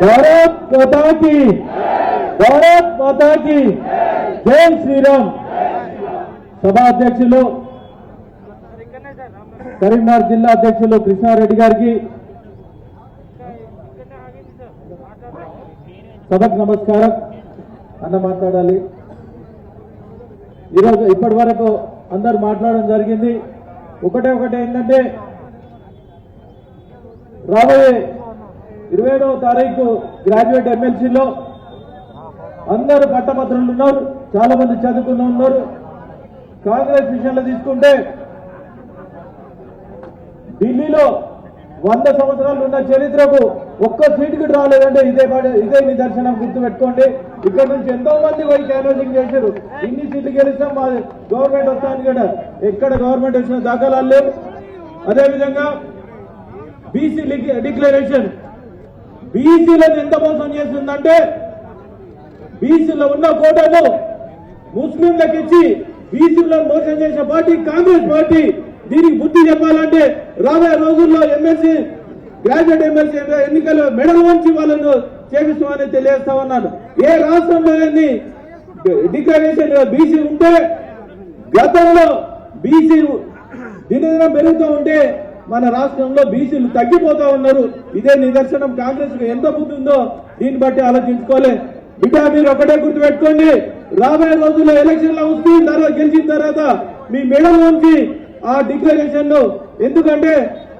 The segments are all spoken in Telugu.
భారత్ మాతా కీ భారత్ మాతా కీ జై శ్రీరామ్. సభా అధ్యక్షులు కరీంనగర్ జిల్లా అధ్యక్షులు కృష్ణారెడ్డి గారికి సభకు నమస్కారం. అన్న మాట్లాడాలి. ఈరోజు ఇప్పటి వరకు అందరు మాట్లాడడం జరిగింది. ఒకటే ఏంటంటే రాబోయే 27వ తారీఖు గ్రాడ్యుయేట్ ఎమ్మెల్సీలో అందరూ పట్టభద్రులు ఉన్నారు, చాలా మంది చదువుకున్న ఉన్నారు. కాంగ్రెస్ విషయంలో తీసుకుంటే ఢిల్లీలో 100 సంవత్సరాలు ఉన్న చరిత్రకు ఒక్క సీటుకి రాలేదంటే ఇదే నిదర్శనం. గుర్తుపెట్టుకోండి. ఇక్కడ నుంచి ఎంతో మంది పోయి క్యాన్వాసింగ్ చేశారు. ఇన్ని సీట్లు గెలిస్తాం మా గవర్నమెంట్ వస్తాను కూడా ఎక్కడ గవర్నమెంట్ వచ్చిన దాఖలాలు లేవు. అదేవిధంగా బీసీ డిక్లరేషన్ బీసీలను ఎంత మోసం చేస్తుందంటే బీసీలో ఉన్న కోటాను ముస్లింలకు ఇచ్చి బీసీలను మోసం చేసిన పార్టీ కాంగ్రెస్ పార్టీ. దీనికి బుద్ధి చెప్పాలంటే రాబోయే రోజుల్లో ఎమ్మెల్సీ గ్రాడ్యుయేట్ ఎమ్మెల్సీ ఎన్నికలు మెడల్ వంచి వాళ్ళను చేపిస్తామని తెలియజేస్తా ఉన్నాను. ఏ రాష్ట్రంలో డిక్లరేషన్ బీసీ ఉంటే గతంలో బీసీ దినదినం పెరుగుతూ ఉంటే మన రాష్ట్రంలో బీసీలు తగ్గిపోతా ఉన్నారు. ఇదే నిదర్శనం. కాంగ్రెస్ ఎంత బుద్ధి ఉందో దీన్ని బట్టి ఆలోచించుకోలే. బిడ్డ మీరు ఒకటే గుర్తుపెట్టుకోండి. రాబోయే రోజుల్లో ఎలక్షన్లో వస్తే గెలిచిన తర్వాత మీ మెడల్ నుంచి ఆ డిక్లరేషన్ ఎందుకంటే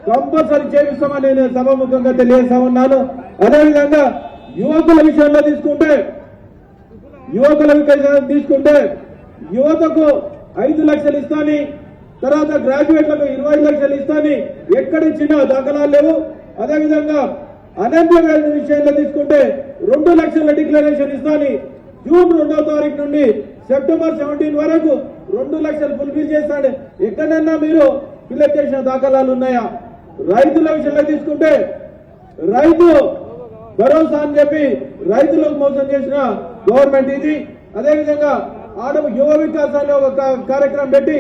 కంపల్సరీ చేపిస్తామని నేను సభాముఖంగా తెలియజేస్తా ఉన్నాను. అదేవిధంగా యువకుల విషయంలో తీసుకుంటే యువతకు 5 లక్షలు ఇస్తాని, తర్వాత గ్రాడ్యుయేట్లకు 25 లక్షలు ఇస్తాని ఎక్కడ ఇచ్చినా దాఖలాలు లేవు. అదేవిధంగా అన్ఎంప్లాయ్మెంట్ విషయంలో తీసుకుంటే 2 లక్షల డిక్లరేషన్ ఇస్తాని జూన్ 2వ తారీఖు నుండి సెప్టెంబర్ 17 వరకు 2 లక్షలు ఫుల్ఫిల్ చేస్తాడు. ఎక్కడన్నా మీరు ఫిల్అప్ చేసిన దాఖలాలు ఉన్నాయా? రైతుల విషయంలో తీసుకుంటే రైతు భరోసా అని చెప్పి రైతులకు మోసం చేసిన గవర్నమెంట్ ఇది. అదేవిధంగా యువ వికాసాన్ని ఒక కార్యక్రమం పెట్టి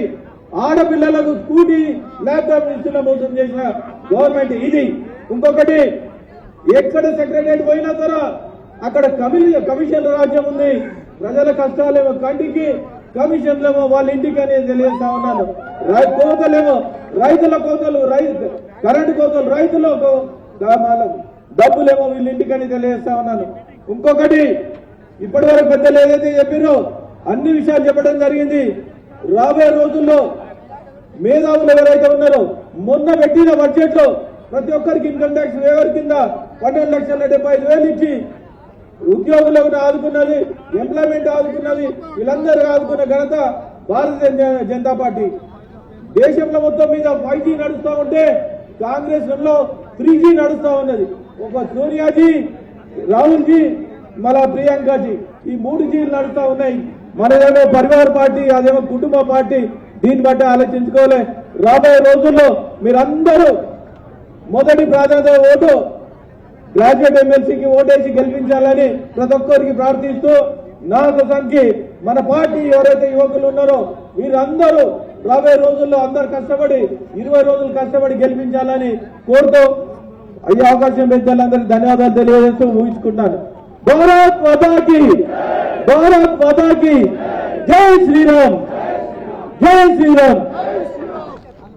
ఆడపిల్లలకు స్కూటీ ల్యాప్టాప్ ఇస్తున్న మోసం చేసిన గవర్నమెంట్ ఇది. ఇంకొకటి ఎక్కడ సెక్రటరియట్ పోయినా సరే అక్కడ కమిషన్ రాజ్యం ఉంది. ప్రజల కష్టాలేమో కంటికి, కమిషన్లేమో వాళ్ళ ఇంటికి అనేది తెలియజేస్తా ఉన్నాను. కోతలేమో రైతుల కోతలు, కరెంటు కోతలు రైతులకు, డబ్బులేమో వీళ్ళ ఇంటికని తెలియజేస్తా ఉన్నాను. ఇంకొకటి ఇప్పటి వరకు పెద్దలు ఏదైతే చెప్పారో అన్ని విషయాలు చెప్పడం జరిగింది. రాబోయే రోజుల్లో మేధావులు ఎవరైతే ఉన్నారో మొన్న పెట్టిన బడ్జెట్ లో ప్రతి ఒక్కరికి ఇన్కమ్ ట్యాక్స్ వేవర్ కింద 12,75,000 ఇచ్చి ఉద్యోగులను ఆదుకున్నది, ఎంప్లాయ్మెంట్ ఆదుకున్నది, వీళ్ళందరూ ఆదుకున్న ఘనత భారతీయ జనతా పార్టీ. దేశంలో మొత్తం మీద 5G నడుస్తూ ఉంటే కాంగ్రెస్ లో 3G నడుస్తూ ఉన్నది. ఒక సోనియాజీ, రాహుల్ జీ, మళ్ళా ప్రియాంకజీ, ఈ 3G నడుస్తూ ఉన్నాయి. మనదేమో పరివార పార్టీ, అదేమో కుటుంబ పార్టీ. దీన్ని బట్టి ఆలోచించుకోలే. రాబోయే రోజుల్లో మీరందరూ మొదటి ప్రాధాన్యత ఓటు గ్రాడ్యుయేట్ ఎమ్మెల్సీకి ఓటేసి గెలిపించాలని ప్రతి ఒక్కరికి ప్రార్థిస్తూ నాకు సంఖ్య మన పార్టీ ఎవరైతే యువకులు ఉన్నారో వీరందరూ రాబోయే రోజుల్లో అందరు కష్టపడి 20 రోజులు కష్టపడి గెలిపించాలని కోరుతూ ఈ అవకాశం పెద్దలందరికీ ధన్యవాదాలు తెలియజేస్తూ ఊహించుకుంటాను. భారత్ మాతా కీ భారత్ మాతా కీ జై శ్రీరామ్, జై శ్రీరామ్.